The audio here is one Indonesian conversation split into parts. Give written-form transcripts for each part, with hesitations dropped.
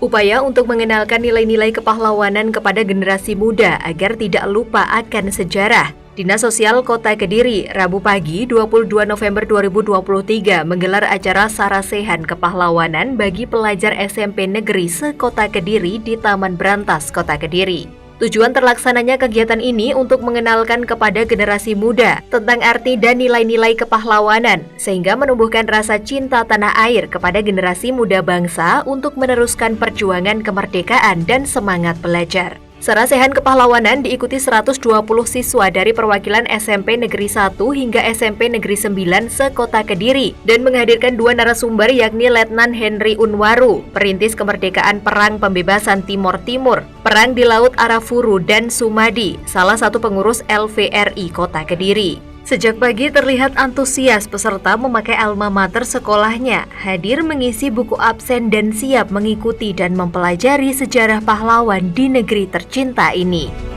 Upaya untuk mengenalkan nilai-nilai kepahlawanan kepada generasi muda agar tidak lupa akan sejarah. Dinas Sosial Kota Kediri, Rabu pagi 22 November 2023 menggelar acara Sarasehan Kepahlawanan bagi pelajar SMP Negeri se-Kota Kediri di Taman Brantas, Kota Kediri. Tujuan terlaksananya kegiatan ini untuk mengenalkan kepada generasi muda tentang arti dan nilai-nilai kepahlawanan, sehingga menumbuhkan rasa cinta tanah air kepada generasi muda bangsa untuk meneruskan perjuangan kemerdekaan dan semangat belajar. Sarasehan Kepahlawanan diikuti 120 siswa dari perwakilan SMP Negeri 1 hingga SMP Negeri 9 se-Kota Kediri dan menghadirkan dua narasumber yakni Letnan Henry Unwaru, perintis kemerdekaan Perang Pembebasan Timor Timur, Perang di Laut Arafuru, dan Sumadi, salah satu pengurus LVRI Kota Kediri. Sejak pagi terlihat antusias peserta memakai alma mater sekolahnya, hadir mengisi buku absen dan siap mengikuti dan mempelajari sejarah pahlawan di negeri tercinta ini.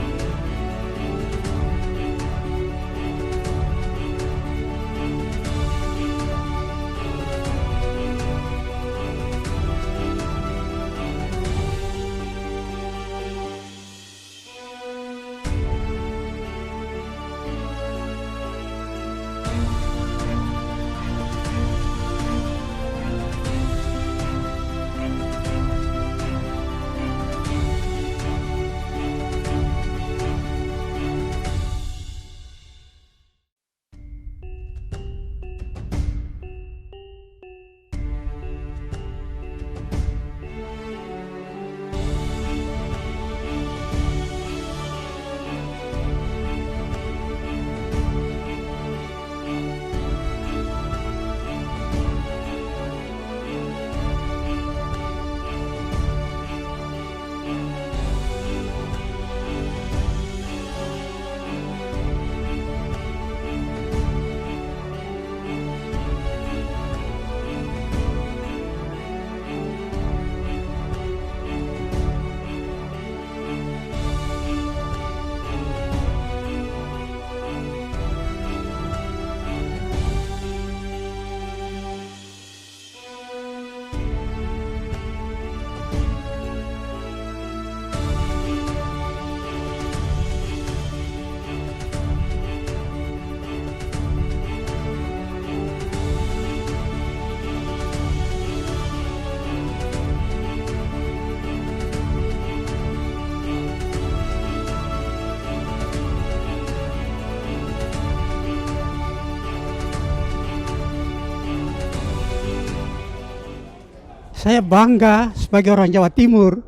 Saya bangga sebagai orang Jawa Timur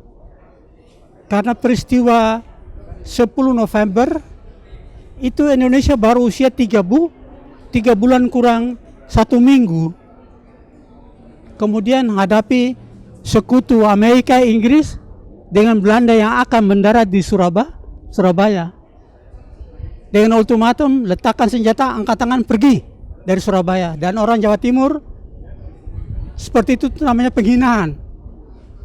karena peristiwa 10 November itu Indonesia baru usia 3 bulan kurang 1 minggu. Kemudian hadapi sekutu Amerika, Inggris dengan Belanda yang akan mendarat di Surabaya. Dengan ultimatum letakkan senjata, angkat tangan, pergi dari Surabaya. Dan orang Jawa Timur seperti itu namanya penghinaan.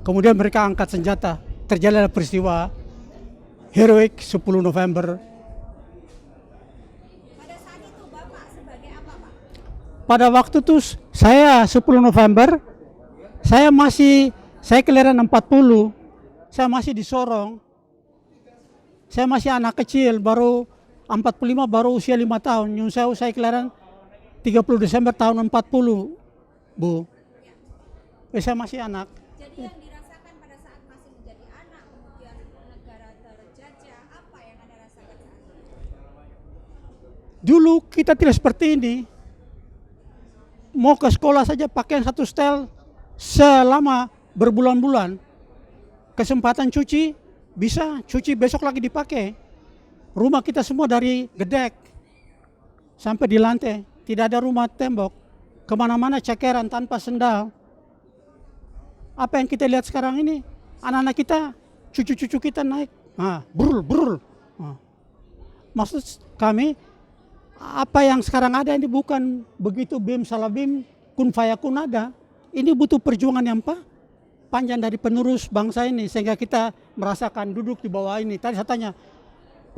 Kemudian mereka angkat senjata. Terjadilah peristiwa heroik 10 November. Pada saat itu Bapak sebagai apa, Pak? Pada waktu itu saya 10 November, saya kelahiran 40. Saya masih di Sorong. Saya masih anak kecil, baru 45, baru usia 5 tahun. Saya kelahiran 30 Desember tahun 40, Bu. Saya masih anak. Jadi yang dirasakan pada saat masih menjadi anak, kemudian negara terjajah, apa yang Anda rasakan saat itu? Dulu kita tidak seperti ini. Mau ke sekolah saja pakaian satu setel selama berbulan-bulan. Kesempatan cuci, bisa cuci besok lagi dipakai. Rumah kita semua dari gedek sampai di lantai. Tidak ada rumah tembok. Kemana-mana cekeran tanpa sendal. Apa yang kita lihat sekarang ini, anak-anak kita, cucu-cucu kita naik, brul. Maksud kami, apa yang sekarang ada ini bukan begitu bim salah bim, kun fayakun ada. Ini butuh perjuangan yang panjang dari penerus bangsa ini, sehingga kita merasakan duduk di bawah ini. Tadi saya tanya,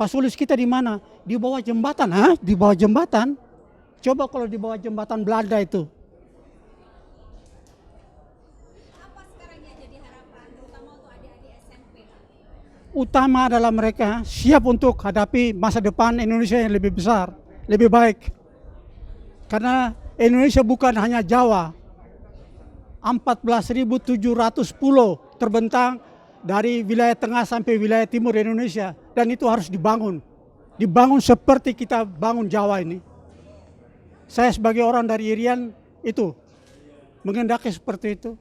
Pak Sulis kita di mana? Di bawah jembatan, Di bawah jembatan? Coba kalau di bawah jembatan Belanda itu. Apa sekarang yang jadi harapan, terutama utama adalah mereka siap untuk hadapi masa depan Indonesia yang lebih besar, lebih baik. Karena Indonesia bukan hanya Jawa, 14.700 pulau terbentang dari wilayah tengah sampai wilayah timur Indonesia, dan itu harus dibangun seperti kita bangun Jawa ini. Saya sebagai orang dari Irian itu mengendaki seperti itu.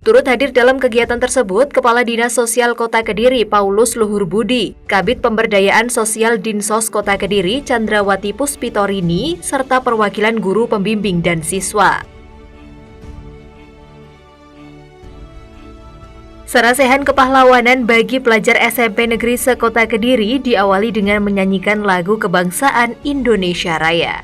Turut hadir dalam kegiatan tersebut, Kepala Dinas Sosial Kota Kediri, Paulus Luhur Budi, Kabid Pemberdayaan Sosial Dinsos Kota Kediri, Chandrawati Puspitorini, serta perwakilan guru pembimbing dan siswa. Sarasehan kepahlawanan bagi pelajar SMP Negeri se-Kota Kediri diawali dengan menyanyikan lagu kebangsaan Indonesia Raya.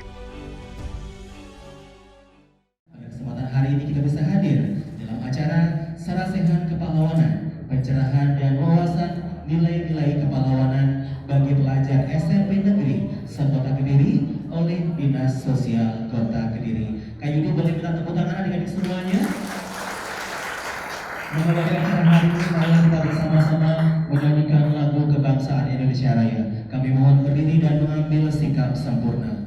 Pada kesempatan hari ini kita bisa hadir dalam acara Sarasehan Kepahlawanan, pencerahan dan wawasan nilai-nilai kepahlawanan bagi pelajar SMP Negeri se-Kota Kediri oleh Dinas Sosial Kota Kediri. Kayuni boleh minta tepuk tangan adik-adik semuanya. Pada acara hari ini mari kita bersama-sama menyanyikan lagu kebangsaan Indonesia Raya. Kami mohon berdiri dan mengambil sikap sempurna.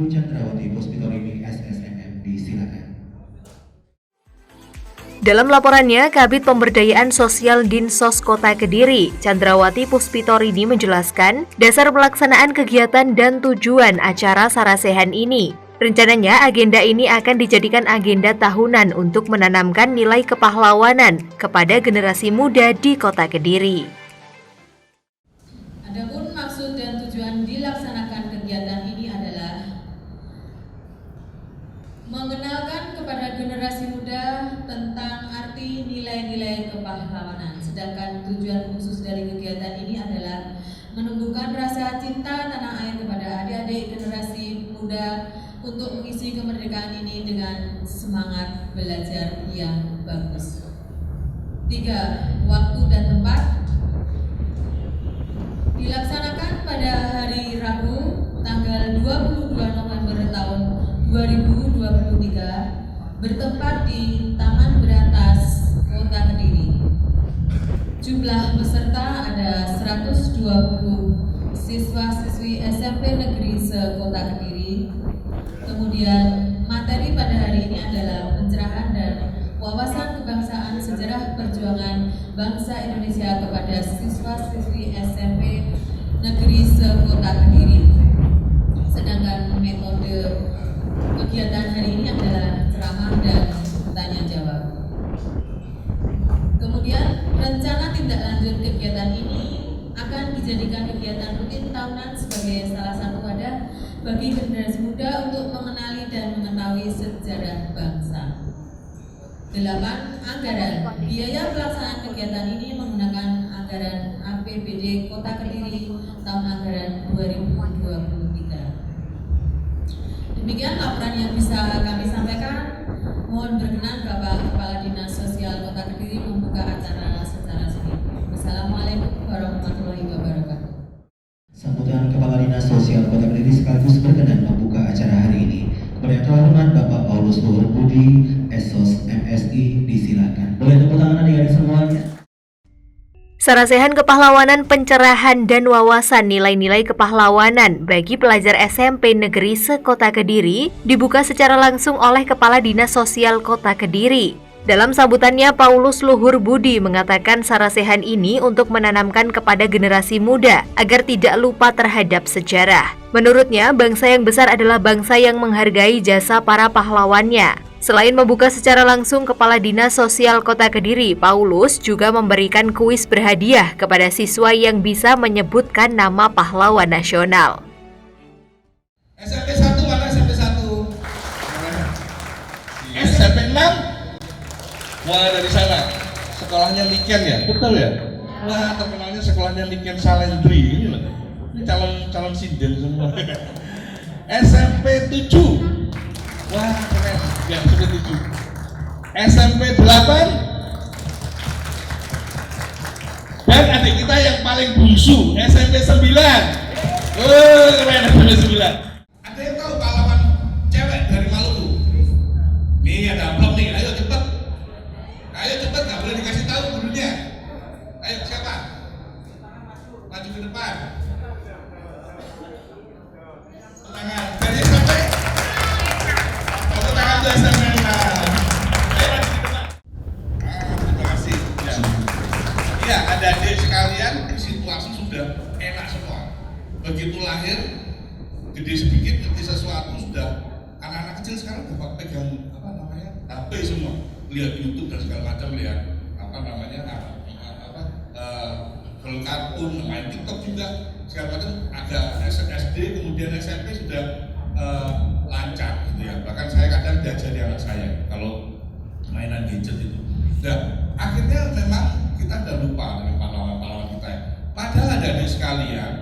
Chandrawati Puspitorini SSMM, disilakan. Dalam laporannya, Kabid Pemberdayaan Sosial Dinsos Kota Kediri, Chandrawati Puspitorini menjelaskan dasar pelaksanaan kegiatan dan tujuan acara Sarasehan ini. Rencananya, agenda ini akan dijadikan agenda tahunan untuk menanamkan nilai kepahlawanan kepada generasi muda di Kota Kediri. Adapun maksud dan tujuan dilaksanakan kegiatan ini adalah mengenalkan kepada generasi muda tentang arti nilai-nilai kepahlawanan. Sedangkan tujuan khusus dari kegiatan ini adalah menumbuhkan rasa cinta tanah air kepada adik-adik generasi muda untuk mengisi kemerdekaan ini dengan semangat belajar yang bagus. 3. Waktu dan tempat dilaksanakan pada hari Rabu tanggal 22 November tahun 2023 bertempat di Taman Berantas, Kota Kediri. Jumlah peserta ada 120 siswa-siswi SMP Negeri se-Kota Kediri. Kemudian materi pada hari ini adalah pencerahan dan wawasan kebangsaan sejarah perjuangan bangsa Indonesia kepada siswa-siswi SMP Negeri se-Kota Kediri. Sedangkan metode kegiatan hari ini adalah ceramah dan tanya jawab. Kemudian rencana tindak lanjut kegiatan ini akan dijadikan kegiatan rutin tahunan sebagai salah satu wadah bagi generasi muda untuk mengenali dan mengetahui sejarah bangsa. 8. Anggaran. Biaya pelaksanaan kegiatan ini menggunakan anggaran APBD Kota Kediri tahun anggaran 2023. Demikian laporan yang bisa kami sampaikan. Mohon berkenan Bapak Kepala Dinas Sosial Kota Kediri membuka acara secara resmi. Wassalamualaikum warahmatullahi wabarakatuh. Sambutan Kepala Dinas Sosial Kota Kediri sekaligus berkenan membuka acara hari ini. Kepada yang terhormat Bapak Paulus Luhur Budi, Esos MSI, disilakan. Boleh tepuk tangan adik-adik semuanya. Sarasehan Kepahlawanan, Pencerahan dan Wawasan Nilai-Nilai Kepahlawanan bagi pelajar SMP Negeri se-Kota Kediri dibuka secara langsung oleh Kepala Dinas Sosial Kota Kediri. Dalam sambutannya, Paulus Luhur Budi mengatakan sarasehan ini untuk menanamkan kepada generasi muda agar tidak lupa terhadap sejarah. Menurutnya, bangsa yang besar adalah bangsa yang menghargai jasa para pahlawannya. Selain membuka secara langsung Kepala Dinas Sosial Kota Kediri, Paulus juga memberikan kuis berhadiah kepada siswa yang bisa menyebutkan nama pahlawan nasional. SMP 1 mana SMP 1? SMP 6? Mulai dari sana. Sekolahnya Niken ya? Betul ya? Wah, terkenalnya sekolahnya Niken Salendri. Ini loh. Ini calon sinden semua. SMP 7. Wah, keren. Ya, SMP 7. SMP 8. Dan adik kita yang paling bungsu, SMP 9. Keren SMP 9. Ada yang tahu pahlawan cewek dari Maluku? Nih ada amplop nih, ayo cepet. Ayo cepet, nggak boleh dikasih tahu gurunya. Ayo siapa? Maju ke depan. Tangan. Dari SMP. Tepuk tangan tuh SMP. Ayo maju ke depan. Terima kasih. Ya, adik-adik sekalian, situasi sudah enak semua. Begitu lahir, gede sedikit, ngerti sesuatu sudah. Anak-anak kecil sekarang dapat pegang HP semua, lihat YouTube dan segala macam, lihat film kartun, main TikTok juga segala macam. Ada SD, kemudian SMP sudah lancar gitu ya. Bahkan saya kadang diajari anak saya kalau mainan gadget itu. Nah, akhirnya memang kita udah lupa dengan pahlawan-pahlawan kita. Padahal adik-adik sekalian,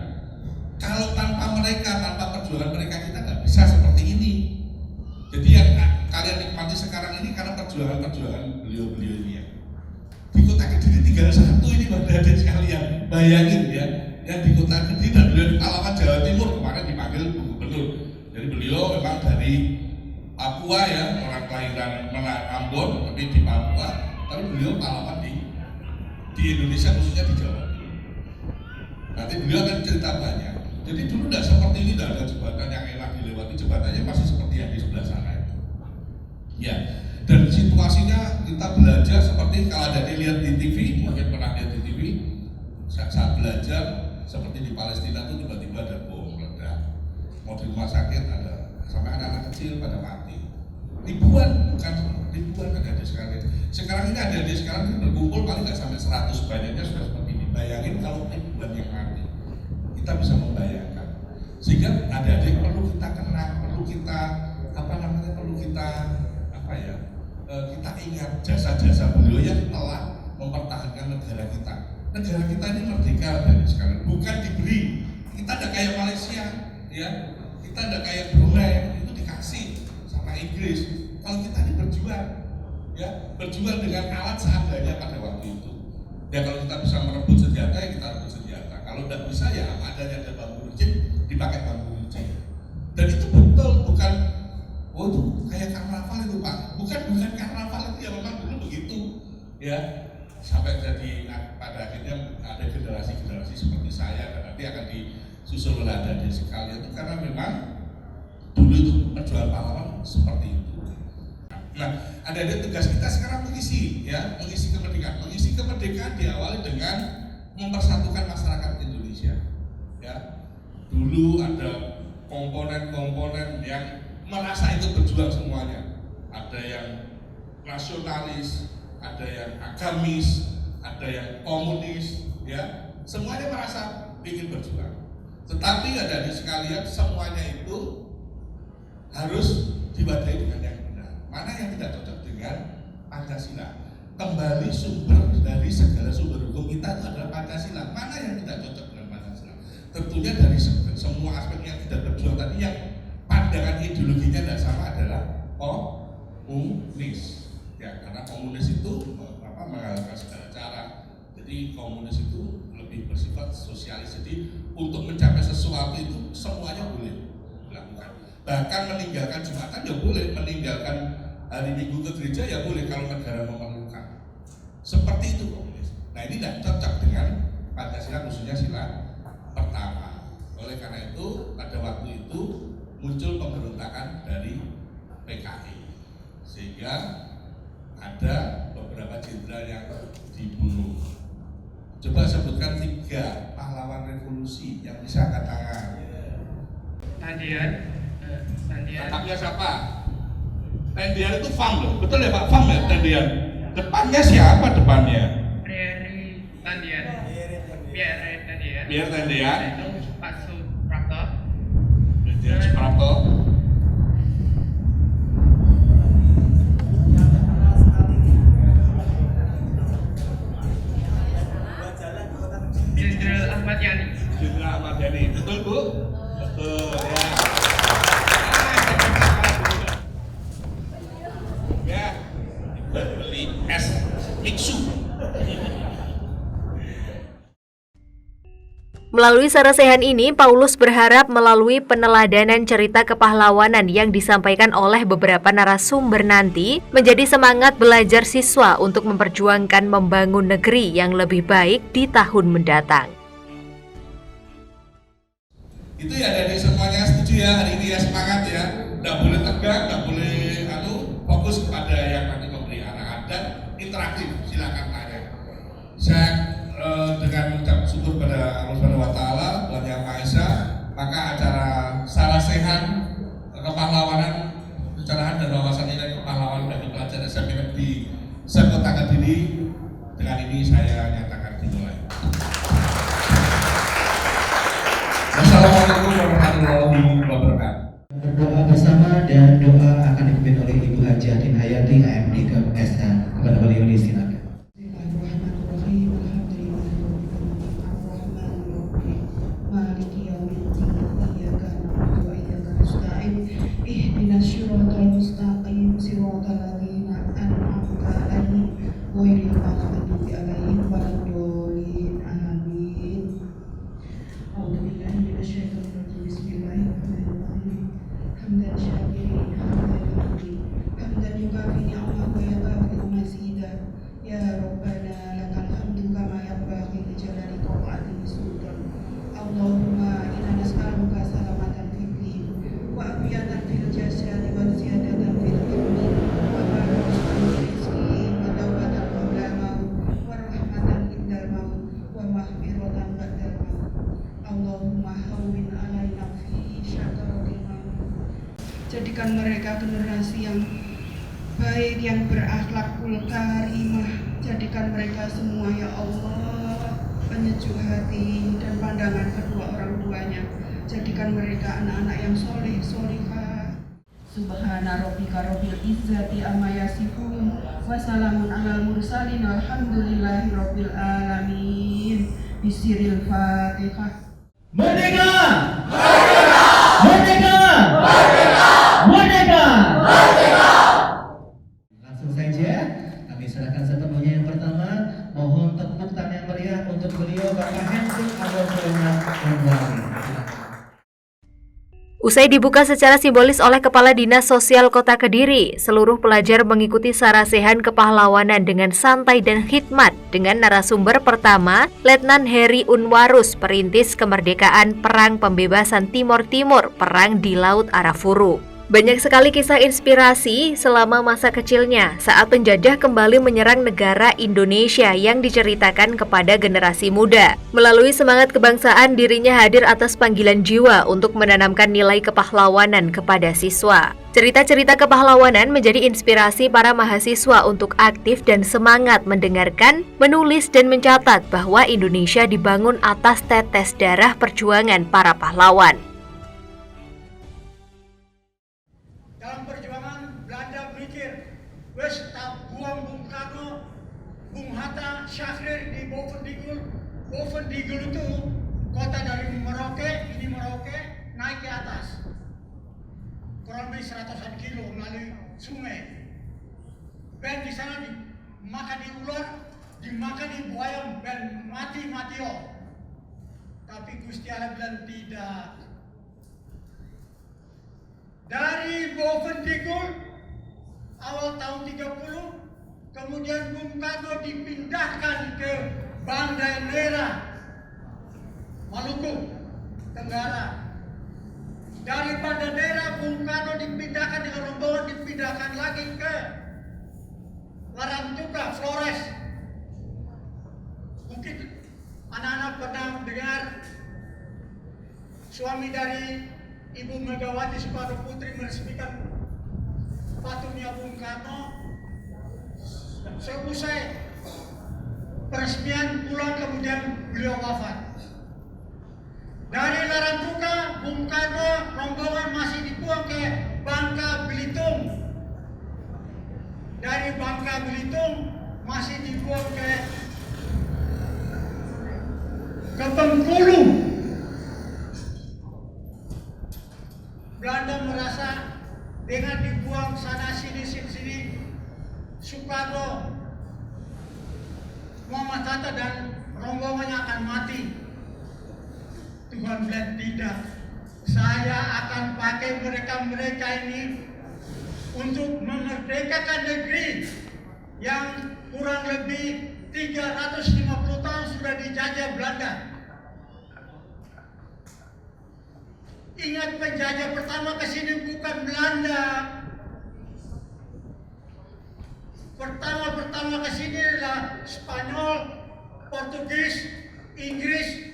kalau tanpa mereka, tanpa perjuangan mereka, kita nggak bisa seperti ini. Jadi yang kalian nikmati sekarang ini karena perjuangan beliau-beliau ini ya. Di Kota Kediri tinggal satu ini adik-adik sekalian. Bayangin ya, yang di Kota Kediri dan beliau di Pahlawan Jawa Timur kemarin dipanggil gubernur. Jadi beliau memang dari Papua ya, orang kelahiran Ambon, tapi di Papua. Tapi beliau pahlawan di Indonesia, khususnya di Jawa Timur. Nanti beliau akan cerita banyak. Jadi dulu tidak seperti ini, tidak ada jembatan yang enak dilewati, jembatannya masih seperti yang di sebelah sana itu. Ya, dan situasinya kita belajar seperti kalau ada dilihat di TV, mungkin pernah lihat di TV, saat belajar seperti di Palestina itu tiba-tiba ada bom meledak, mau di rumah sakit ada, sampai anak-anak kecil pada mati. Ribuan, bukan ribuan ada sekali. Sekarang ini ada sekarang berkumpul paling nggak sampai 100, banyaknya sudah seperti ini. Bayangin kalau ribuan yang mati, kita bisa membayangkan. Sehingga adik-adik perlu kita kenal, perlu kita kita ingat jasa-jasa beliau yang telah mempertahankan negara kita. Negara kita ini merdeka dari sekarang, bukan diberi. Kita tidak kayak Malaysia, ya. Kita Kita tidak kayak Brunei, itu dikasih sama Inggris. Kalau kita ini berjuang, ya berjuang dengan alat seadanya pada waktu itu. Ya kalau kita bisa merebut senjata, ya kita rebut senjata. Kalau tidak bisa, ya apa adanya ada bambu runcing, dipakai bambu runcing. Dan itu betul, bukan oh itu kayak karnaval itu Pak. Bukan karnaval itu, ya memang dulu begitu. Ya sampai jadi pada akhirnya ada generasi-generasi seperti saya dan nanti akan disusul oleh adik-adik sekalian itu karena memang dulu itu perjuangan pahlawan seperti itu. Nah, ada tugas kita sekarang mengisi kemerdekaan. Mengisi kemerdekaan diawali dengan mempersatukan masyarakat Indonesia. Ya, dulu ada komponen-komponen yang merasa itu berjuang semuanya. Ada yang nasionalis, ada yang agamis, ada yang komunis, ya semuanya merasa ingin berjuang. Tetapi ada di sekalian semuanya itu harus diwadahi dengan yang benar. Mana yang tidak cocok dengan Pancasila? Kembali sumber dari segala sumber hukum kita itu adalah Pancasila. Mana yang tidak cocok dengan Pancasila? Tentunya dari semua aspek yang tidak berjuang tadi, yang pandangan ideologinya tidak sama adalah komunis. Ya, karena komunis itu menghalalkan segala cara. Jadi komunis itu lebih bersifat sosialis. Jadi untuk mencapai sesuatu itu semuanya boleh dilakukan. Bahkan meninggalkan Jumatan ya boleh, meninggalkan hari Minggu ke gereja ya boleh kalau negara memerlukan. Seperti itu komunis. Nah ini tidak cocok dengan Pancasila, khususnya sila pertama. Oleh karena itu pada waktu itu muncul pemberontakan dari PKI, sehingga ada beberapa jenderal yang dibunuh. Coba sebutkan 3 pahlawan revolusi yang bisa angkat tangan. Tendian. Anaknya siapa? Tendian itu FAM loh, betul ya Pak? FAM ya Tendian. Depannya siapa depannya? Pierre Tendian. Pierre Tendian. Itu Pak Suprapto. Tendian Suprapto. Jenderal Ahmad Yani. Jenderal Ahmad Yani, betul Bu? Betul ya. Ya, beli es Mixu. Melalui sarasehan ini, Paulus berharap melalui peneladanan cerita kepahlawanan yang disampaikan oleh beberapa narasumber nanti menjadi semangat belajar siswa untuk memperjuangkan membangun negeri yang lebih baik di tahun mendatang. Itu ya dari semuanya setuju ya hari ini ya, semangat ya. Nggak boleh tegang, nggak boleh fokus kepada yang nanti memberi arahan dan interaktif. Silakan tanya. Saya dengan mengucap syukur pada Allah Subhanahu wa Ta'ala, Tuhan Yang Maha Esa, maka acara sarasehan kepahlawanan, pencerahan dan wawasan nilai kepahlawanan bagi pelajar SMP Negeri Kota Kediri dengan ini saya nyatakan dimulai. Wassalamualaikum warahmatullahi wabarakatuh. Berdoa bersama dan doa akan dipimpin oleh Ibu Haji Atin Hayati AMD KSN. Kepada beliau disilakan. Jadikan mereka generasi yang baik, yang berakhlakul karimah. Jadikan mereka semua ya Allah penyejuk hati dan pandangan kedua orang tuanya. Jadikan mereka anak-anak yang soleh, solihah. Subhana rabbika rabbil izzati amma yasifun wa salamun alal mursalin walhamdulillahi rabbil alamin. Bisiril Fatihah. Merdeka! Merdeka! Merdeka! untuk beliau Bapak Hendrik Adolf Leonard Mondwari. Usai dibuka secara simbolis oleh Kepala Dinas Sosial Kota Kediri, seluruh pelajar mengikuti sarasehan kepahlawanan dengan santai dan khidmat dengan narasumber pertama, Letnan Heri Unwarus, perintis kemerdekaan Perang Pembebasan Timor Timur, Perang di Laut Arafuru. Banyak sekali kisah inspirasi selama masa kecilnya saat penjajah kembali menyerang negara Indonesia yang diceritakan kepada generasi muda. Melalui semangat kebangsaan, dirinya hadir atas panggilan jiwa untuk menanamkan nilai kepahlawanan kepada siswa. Cerita-cerita kepahlawanan menjadi inspirasi para mahasiswa untuk aktif dan semangat mendengarkan, menulis, dan mencatat bahwa Indonesia dibangun atas tetes darah perjuangan para pahlawan. Dalam perjuangan Belanda mikir, wes tak buang Bung Karno, Bung Hatta, Syahrir di Bovendigul. Bovendigul itu kota dari Merauke, ini Merauke, naik ke atas. Kurang lebih 100-an kilo melalui sungai. Ben di sana dimakan di ular, dimakan di buaya, ben mati-matio. Tapi Gusti Allah bilang tidak. Dari Bovendigul awal tahun 30, kemudian Bung Karno dipindahkan ke Banda Neira, Maluku Tenggara. Dari Banda Neira, Bung Karno dipindahkan dengan rombongan, dipindahkan lagi ke Larantuka, Flores. Mungkin anak-anak pernah dengar suami dari Ibu Megawati Soekarno Putri meresmikan patungnya Bung Karno. Selesai peresmian pulang, kemudian beliau wafat. Dari Larantuka, Bung Karno rombongan masih dibuang ke Bangka Belitung. Dari Bangka Belitung masih dibuang ke Bengkulu. Belanda merasa dengan dibuang sana sini, Soekarno, Muhammad Hatta dan rombongannya akan mati. Tuhan bilang tidak, saya akan pakai mereka ini untuk memerdekakan negeri yang kurang lebih 350 tahun sudah dijajah Belanda. Ingat, penjajah pertama ke sini bukan Belanda. Pertama ke sini adalah Spanyol, Portugis, Inggris.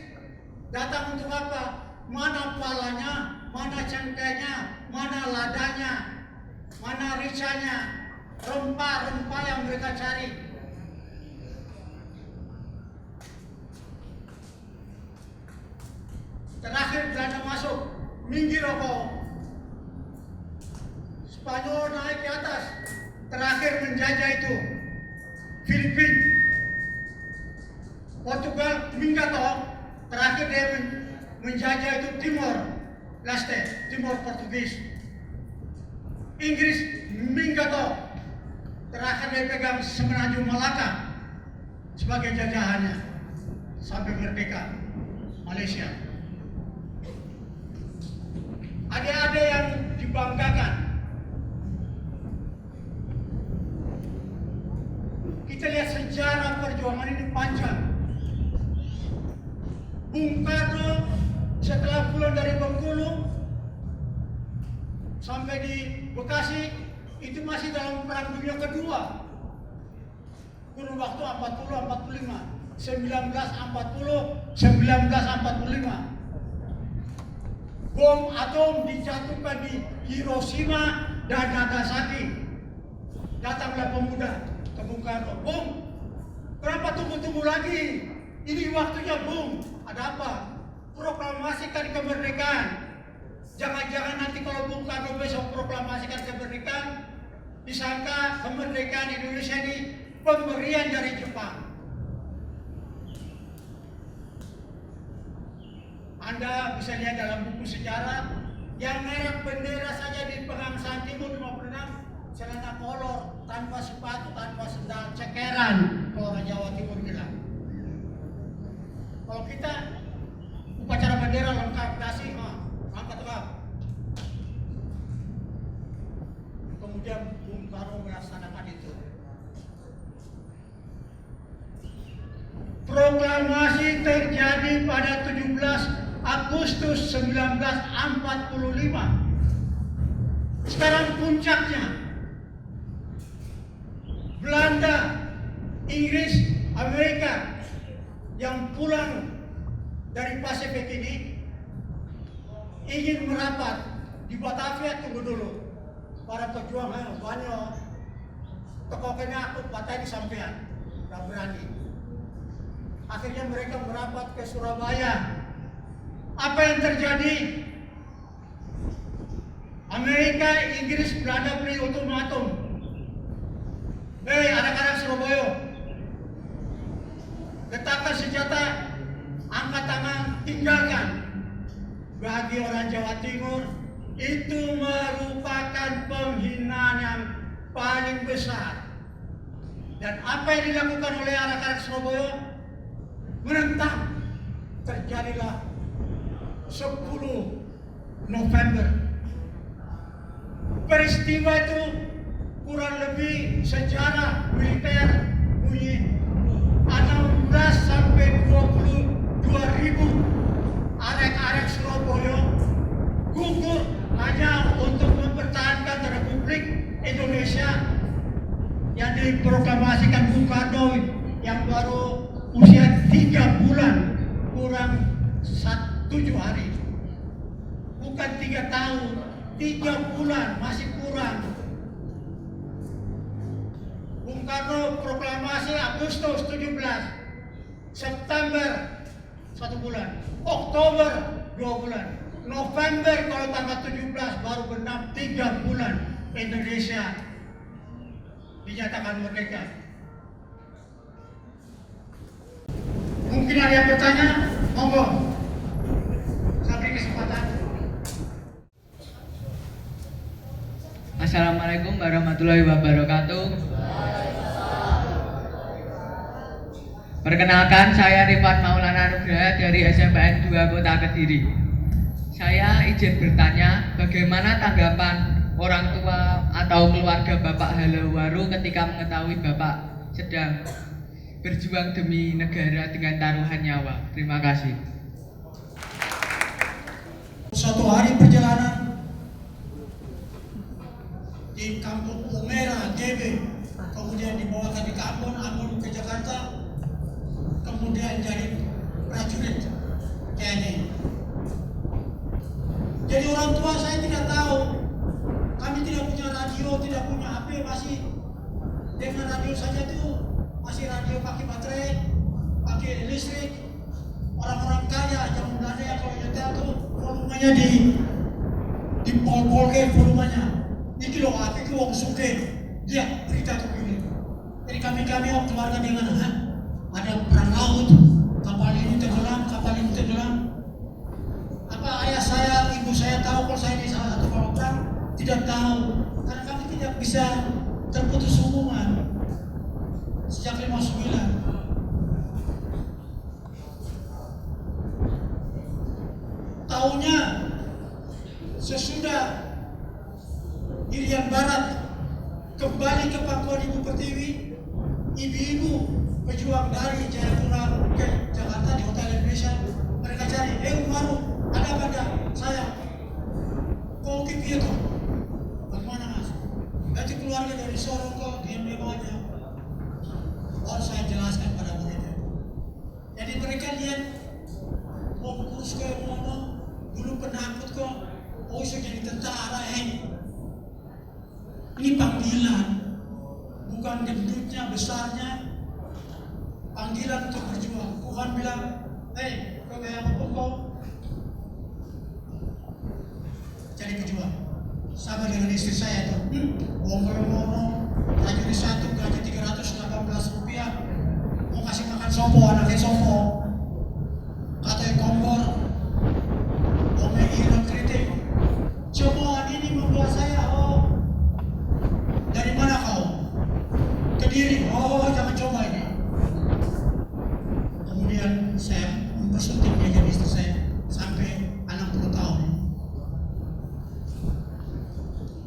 Datang untuk apa? Mana palanya, mana cengkehnya, mana ladanya, mana ricanya, rempah-rempah yang mereka cari. Terakhir Belanda masuk, minggir apa? Spanyol naik ke atas, terakhir menjajah itu Filipina. Portugal minggat toh, terakhir dia menjajah itu Timor Leste, Timor Portugis. Inggris minggat toh, terakhir dia pegang Semenanjung Malaka sebagai jajahannya sampai merdeka Malaysia. Ada yang dibanggakan. Kita lihat sejarah perjuangan ini panjang. Bung Karno setelah pulang dari Bengkulu sampai di Bekasi itu masih dalam Perang Dunia Kedua. Kurun waktu 1945. Bom atom dijatuhkan di Hiroshima dan Nagasaki. Datanglah pemuda ke Bung Karno. Bung, kenapa tunggu-tunggu lagi? Ini waktunya, Bung. Ada apa? Proklamasikan kemerdekaan. Jangan-jangan nanti kalau Bung Karno besok proklamasikan kemerdekaan, disangka kemerdekaan Indonesia ini pemberian dari Jepang. Anda bisa lihat dalam buku sejarah yang merek bendera saja di Pengangsaan Timur 56, celana kolor, tanpa sepatu, tanpa sendal, cekeran, kalau orang Jawa Timur bilang. Kalau kita upacara bendera lengkap dasi, angkat lengkap. Kemudian Bung Karno melaksanakan itu. Proklamasi terjadi pada 17 Agustus 1945. Sekarang puncaknya Belanda, Inggris, Amerika yang pulang dari Pasifik ini ingin merapat di Batavia. Tunggu dulu, para pejuang banyak tokohnya aku patah di sampean, tak berani. Akhirnya mereka merapat ke Surabaya. Apa yang terjadi? Amerika, Inggris, Belanda beri ultimatum. Hei anak-anak Surabaya, letakkan senjata, angkat tangan, tinggalkan. Bagi orang Jawa Timur, itu merupakan penghinaan yang paling besar. Dan apa yang dilakukan oleh anak-anak Surabaya? Menentang. Terjadilah 10 November. Peristiwa itu kurang lebih sejarah militer bunyi 16 sampai 22.000 arek-arek Surabaya gugur hanya untuk mempertahankan Republik Indonesia yang diproklamasikan Bung Karno yang baru usia 3 bulan kurang 7 hari, bukan 3 tahun, 3 bulan masih kurang. Bung Karno proklamasi Agustus 17, September 1 bulan, Oktober 2 bulan, November kalau tanggal 17 baru genap 3 bulan Indonesia dinyatakan merdeka. Mungkin ada yang bertanya, monggo. Sampai kesempatan. Assalamualaikum warahmatullahi wabarakatuh. Perkenalkan, saya Rifat Maulana Nugraha dari SMPN 2 Kota Kediri. Saya izin bertanya, bagaimana tanggapan orang tua atau keluarga Bapak Halawaru ketika mengetahui Bapak sedang berjuang demi negara dengan taruhan nyawa? Terima kasih. Suatu hari perjalanan di kampung Umera, GB, kemudian dibawakan di Ambon ke Jakarta, kemudian jadi prajurit TNI. Jadi orang tua saya tidak tahu, kami tidak punya radio, tidak punya HP, masih dengan radio saja itu masih radio pakai baterai, pakai listrik. Orang-orang kaya zaman Belanda ya kalau nyetel tuh volumenya di pol-polke volumenya. Ini loh apa itu wong suke, dia berita tuh begini. Jadi kami keluarga dengan ada perang laut, kapal ini tenggelam, Apa ayah saya, ibu saya tahu kalau saya di salah satu kapal perang? Tidak tahu, karena kami tidak bisa terputus hubungan sejak 59. Tahunnya sesudah Irian Barat kembali ke Pangkuan Ibu Pertiwi, ibu-ibu pejuang dari Jayapura ke Jakarta di Hotel Indonesia, mereka cari, Umaru, ada apa enggak? Saya, kok gitu? Bagaimana mas? Nanti keluarga dari Sorong kok, diam-diam aja. Harus saya jelaskan pada mereka. Jadi mereka lihat, mau kurus kayak mana, dulu penakut kok, bisa jadi tentara Ini panggilan, bukan gendutnya, besarnya. Panggilan untuk berjuang. Tuhan bilang, kau kayak apa kok? Jadi berjuang. Sama dengan istri saya tuh. Ngomong-ngomong, prajurit 1 gaji 318 rupiah. Mau kasih makan sopo, anaknya sopo. Katanya kompor. Ome hilang kritik. Semua ini membuat saya, dari mana kau? Kediri. Jangan coba ini. Kemudian saya syuting jadi istri saya sampai 60 tahun.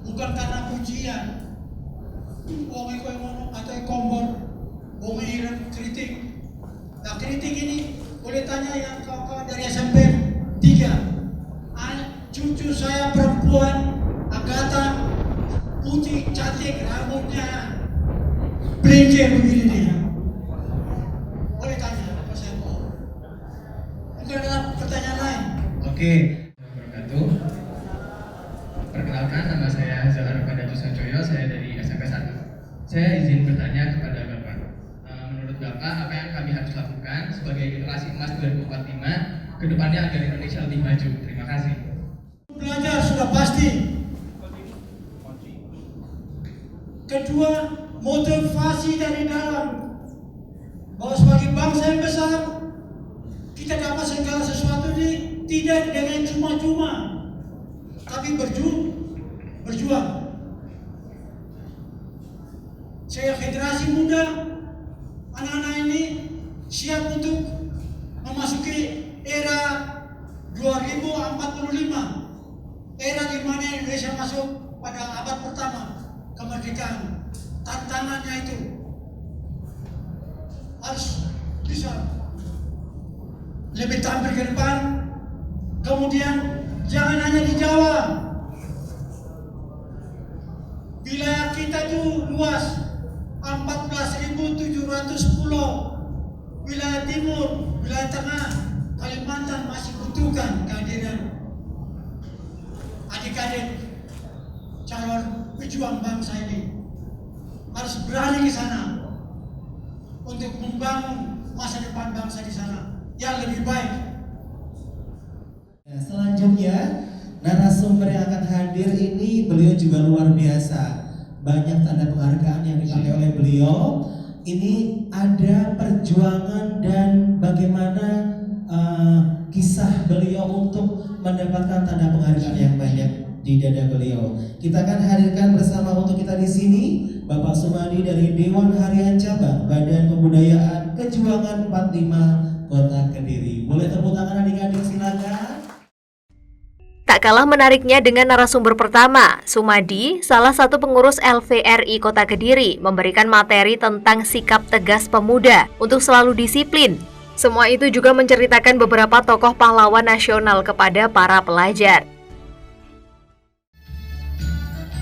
Bukan karena pujian, wong kowe ngono atau kompor, wong iran kritik. Nah kritik ini boleh tanya yang kawan dari SMP 3. Cucu saya perempuan, Agatha, putih, cantik, rambutnya belincir begini dia. Boleh tanya apa saya mau? Mungkin ada pertanyaan lain. Oke, wabarakatuh. Perkenalkan, nama saya Zahar Pada Joyo, saya dari SMP 1. Saya izin bertanya kepada Bapak. Menurut Bapak, apa yang kami harus lakukan sebagai generasi emas 2045 ke depannya agar Indonesia lebih maju? Terima kasih. Belajar sudah pasti. Kedua, motivasi dari dalam. Bahwa sebagai bangsa yang besar, kita dapat segala sesuatu ini tidak dengan cuma-cuma, tapi berjuang. Saya generasi muda, anak-anak ini siap untuk memasuki era 2045. Era di mana Indonesia masuk pada abad pertama kemerdekaan. Tantangannya itu harus bisa lebih tampil ke depan. Kemudian jangan hanya di Jawa. Wilayah kita itu luas, 14.700 pulau. Wilayah timur, wilayah tengah, Kalimantan masih butuhkan kehadiran adik-adik calon pejuang bangsa ini. Harus berani ke sana untuk membangun masa depan bangsa di sana yang lebih baik. Selanjutnya, narasumber yang akan hadir ini beliau juga luar biasa. Banyak tanda penghargaan yang dipakai oleh beliau. Ini ada perjuangan dan bagaimana kisah beliau untuk mendapatkan tanda penghargaan yang banyak di dada beliau. Kita akan hadirkan bersama untuk kita di sini Bapak Sumadi dari Dewan Harian Cabang Badan Kebudayaan Kejuangan 45 Kota Kediri. Boleh tepuk tangan adik-adik, silakan. Tak kalah menariknya dengan narasumber pertama, Sumadi, salah satu pengurus LVRI Kota Kediri, memberikan materi tentang sikap tegas pemuda untuk selalu disiplin. Semua itu juga menceritakan beberapa tokoh pahlawan nasional kepada para pelajar.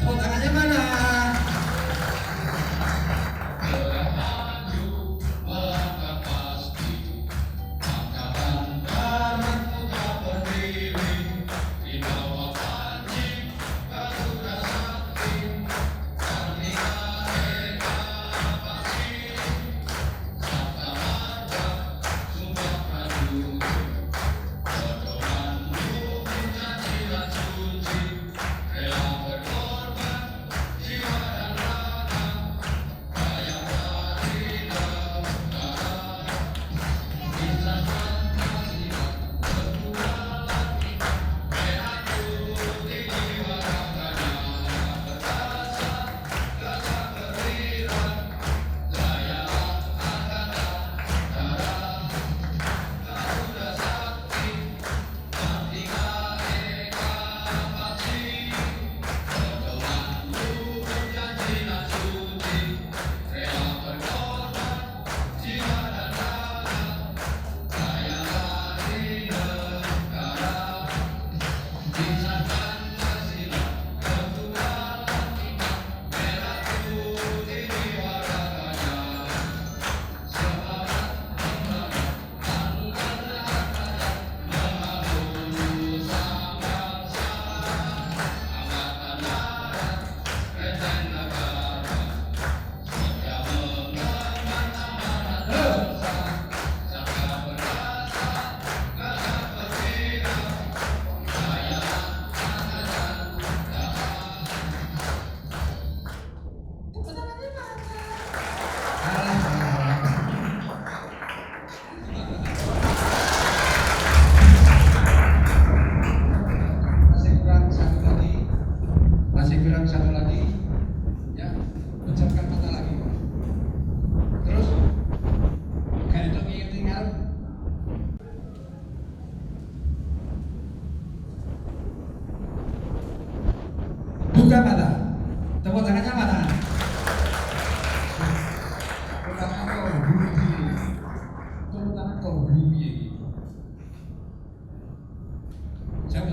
Tangannya mana?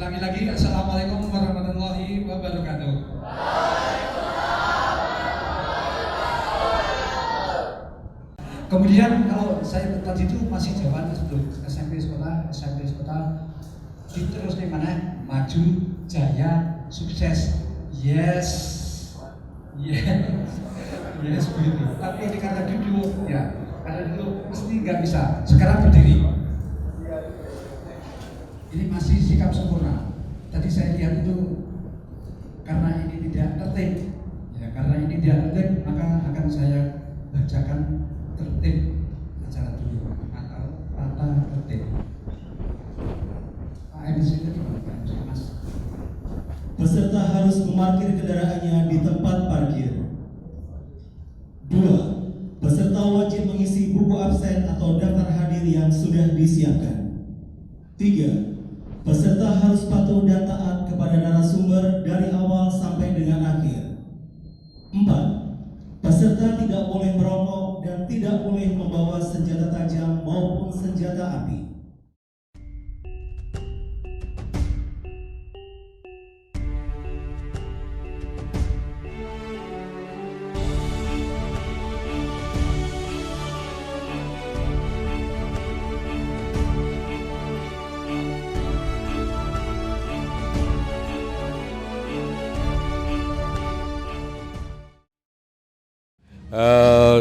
ulangi lagi, Assalamualaikum warahmatullahi wabarakatuh. Kemudian kalau saya tadi itu masih jawaban SMP sekolah, terus di mana? Maju, jaya, sukses. Yes, begitu. Tapi ini karena duduk, ya, karena duduk mesti nggak bisa. Sekarang berdiri. Ini masih sikap sempurna. Tadi saya lihat itu karena ini tidak tertib, ya, karena ini tidak tertib, maka akan saya bacakan tertib acara dulu atau tata tertib. Pak MC tadi Mas. Peserta harus memarkir kendaraannya di tempat parkir. 2. Peserta wajib mengisi buku absen atau daftar hadir yang sudah disiapkan. 3. Peserta harus patuh dan taat kepada narasumber dari awal sampai dengan akhir. 4. Peserta tidak boleh merokok dan tidak boleh membawa senjata tajam maupun senjata api.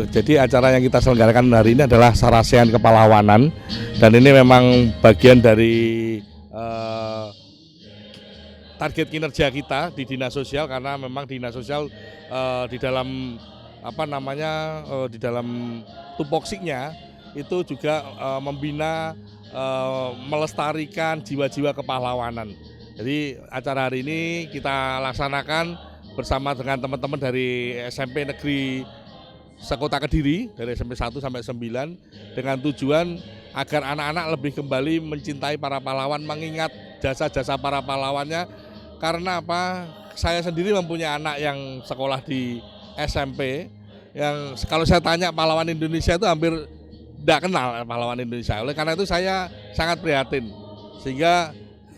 Jadi acara yang kita selenggarakan hari ini adalah Sarasehan Kepahlawanan, dan ini memang bagian dari target kinerja kita di Dinas Sosial, karena memang Dinas Sosial di dalam di dalam tupoksinya itu juga membina, melestarikan jiwa-jiwa kepahlawanan. Jadi acara hari ini kita laksanakan bersama dengan teman-teman dari SMP Negeri Sekota Kediri, dari SMP 1 sampai 9, dengan tujuan agar anak-anak lebih kembali mencintai para pahlawan, mengingat jasa-jasa para pahlawannya. Karena apa? Saya sendiri mempunyai anak yang sekolah di SMP, yang kalau saya tanya pahlawan Indonesia itu hampir tidak kenal pahlawan Indonesia. Oleh karena itu saya sangat prihatin, sehingga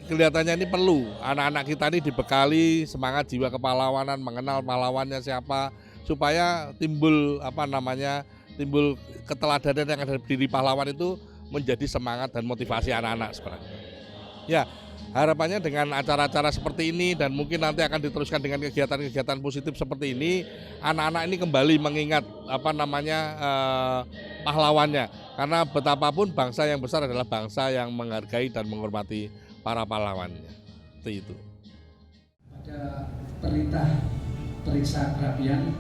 kelihatannya ini perlu anak-anak kita ini dibekali semangat jiwa kepahlawanan, mengenal pahlawannya siapa, supaya timbul timbul keteladanan yang ada di diri pahlawan itu menjadi semangat dan motivasi anak-anak sekolah. Ya, harapannya dengan acara-acara seperti ini, dan mungkin nanti akan diteruskan dengan kegiatan-kegiatan positif seperti ini, anak-anak ini kembali mengingat pahlawannya. Karena betapapun bangsa yang besar adalah bangsa yang menghargai dan menghormati para pahlawannya. Seperti itu. Ada periksa kerapian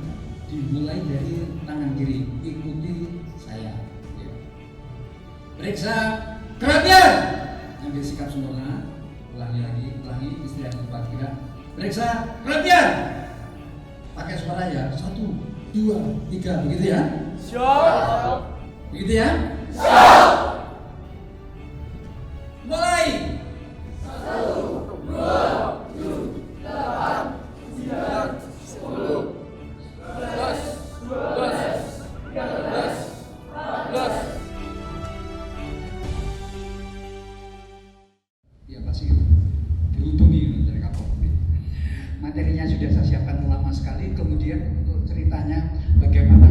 dimulai dari tangan kiri, ikuti saya. Periksa kerapian, ambil sikap sempurna, ulangi istilah tempat gerak. Periksa kerapian, pakai suara ya, 1, 2, 3, begitu ya? Siap. Begitu ya? Siap. Mulai. 1, 2, 7, 8, 9, 10. 13. Ya pasti dihubungi dari Kapolri. Materinya sudah saya siapkan lama sekali. Kemudian untuk ceritanya bagaimana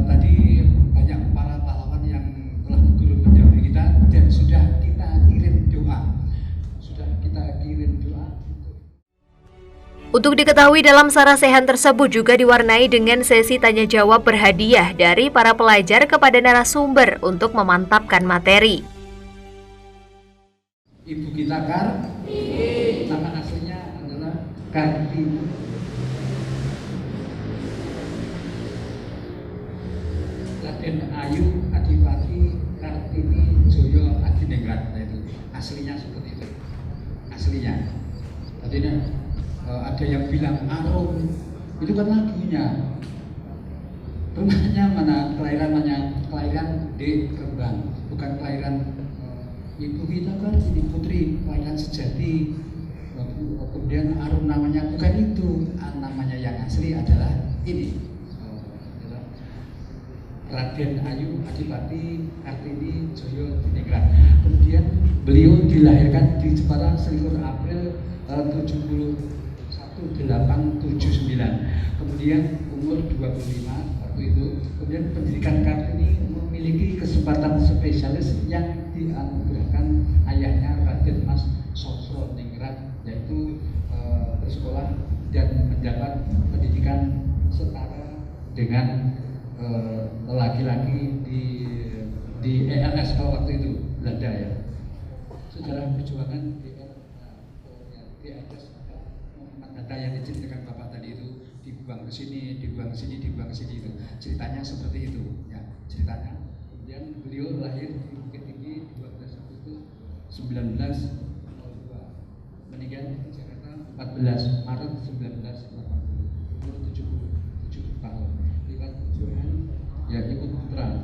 tadi banyak para pahlawan yang telah gugur mendahului kita, dan sudah kita kirim doa. Untuk diketahui, dalam sarasehan tersebut juga diwarnai dengan sesi tanya jawab berhadiah dari para pelajar kepada narasumber untuk memantapkan materi. Ibu kita nama aslinya adalah Kartini. Raden Ayu Adipati Kartini Joyo Adiningrat, itu aslinya seperti itu. Aslinya. Tadinya ada yang bilang Arum, itu kan lagunya. Rumahnya mana, kelahiran di Rembang, bukan kelahiran ibu kita kan ini Putri, kelahiran sejati. Kemudian Arum namanya bukan itu, namanya yang asli adalah ini. Raden Ayu Adipati Kartini Joyo Adiningrat. Kemudian Beliau dilahirkan di Jepara 11 April 1879. Kemudian umur 25 waktu itu. Kemudian pendidikan Kartini memiliki kesempatan spesialis yang dianugerahkan ayahnya Raden Mas Sosroningrat, yaitu bersekolah dan mendapat pendidikan setara dengan laki-laki di ELS waktu itu, Belanda ya. Sejarah perjuangan di atas data yang diceritakan Bapak tadi itu dibuang ke sini, dibuang ke sini, dibuang ke sini itu. Ceritanya seperti itu ya, ceritanya. Kemudian beliau lahir di Bukit Tinggi 12 Agustus 1902. Meninggal di Jakarta 14 Maret 1980. Umur 77 tahun. Lewat perjuangan ya ikut putra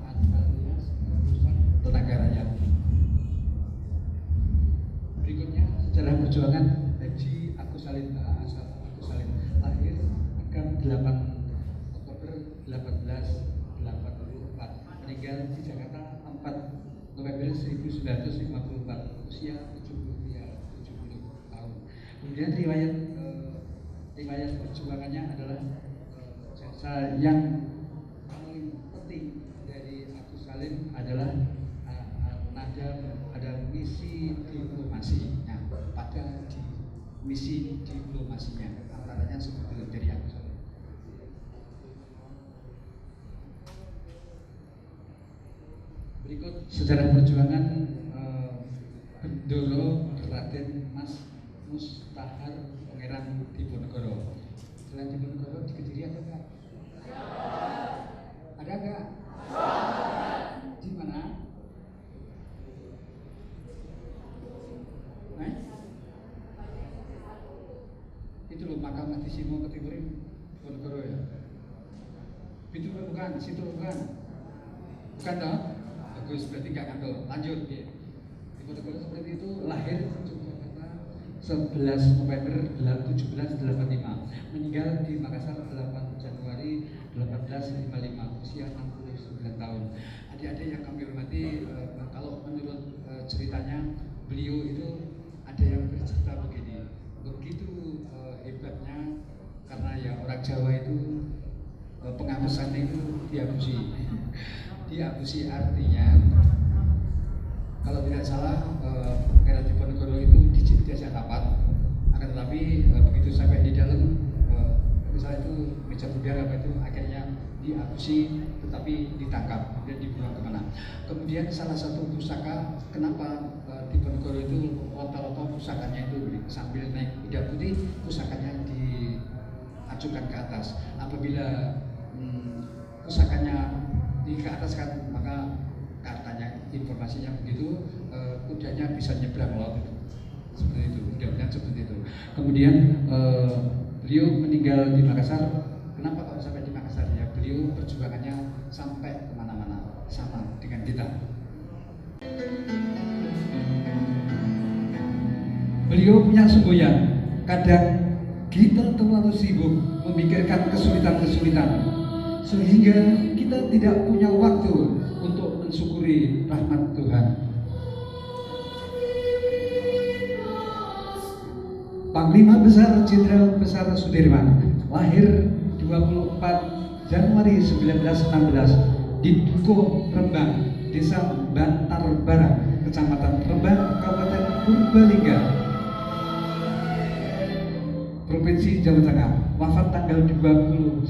alias Pusat Tenaga Rakyat. Berikutnya sejarah perjuangan Haji Agus Salim lahir tanggal 8 Oktober 1884, meninggal di Jakarta 4 November 1954, usia 70 tahun. Kemudian riwayat perjuangannya adalah jasa yang paling penting dari Agus Salim adalah ada misi diplomasinya, pada misi diplomasinya, antaranya seperti itu dari Agus Salim. Berikut sejarah perjuangan Bendoro Raden Mas Mustahar Pangeran Diponegoro. Selain Diponegoro di Kediri ada nggak? Ada nggak? Di mana? Itu loh makam Mati Simo Ketimurin Diponegoro ya. Itu bukan, situ bukan. Bukan toh? Bagus, berarti nggak kandol. Lanjut ya. Diponegoro seperti itu, lahir di Jakarta 11 November 1785, meninggal di Makassar 8 Januari 1855, usia 69 tahun. Adik-adik yang kami hormati, kalau menurut ceritanya beliau itu ada yang bercerita begini, begitu hebatnya karena ya orang Jawa itu penghapusan itu dihapusi artinya kalau tidak salah Pangeran Diponegoro itu diajak rapat, akan tetapi begitu sampai di dalam misalnya itu meja bundar apa itu akhirnya dihapusi tetapi ditangkap kemudian dibuang kemana. Kemudian salah satu pusaka, kenapa Diponegoro itu rata-rata pusakanya itu sambil naik kuda putih pusakanya diajukan ke atas. Apabila pusakanya ke atas kan maka katanya informasinya begitu kudanya bisa nyebrang laut seperti itu, mudah-mudahan seperti itu. Kemudian beliau meninggal di Makassar. Kenapa kok sampai di Makassar? Ya beliau perjuangannya sampai kemana-mana sama dengan kita. Beliau punya semboyan, kadang kita terlalu sibuk memikirkan kesulitan-kesulitan sehingga kita tidak punya waktu untuk mensyukuri rahmat Tuhan. Panglima Besar Jenderal Besar Sudirman lahir 24 Januari 1916 di Dukuh Rembang, Desa Bantar Barat, Kecamatan Rembang, Kabupaten Purbalingga, Provinsi Jawa Tengah. Wafat tanggal 29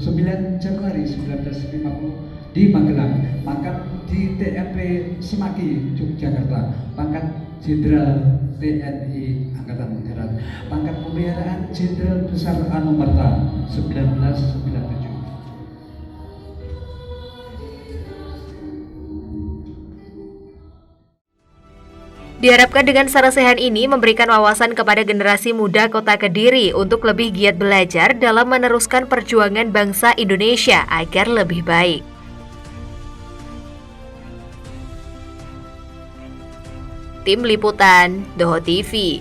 Januari 1950 di Magelang. Pangkat di TMP Semaki, Yogyakarta. Pangkat Jenderal TNI Angkatan Darat. Pangkat Pemeliharaan Jenderal Besar Anumerta 1997. Diharapkan dengan sarasehan ini memberikan wawasan kepada generasi muda Kota Kediri untuk lebih giat belajar dalam meneruskan perjuangan bangsa Indonesia agar lebih baik. Tim Liputan, Doho TV.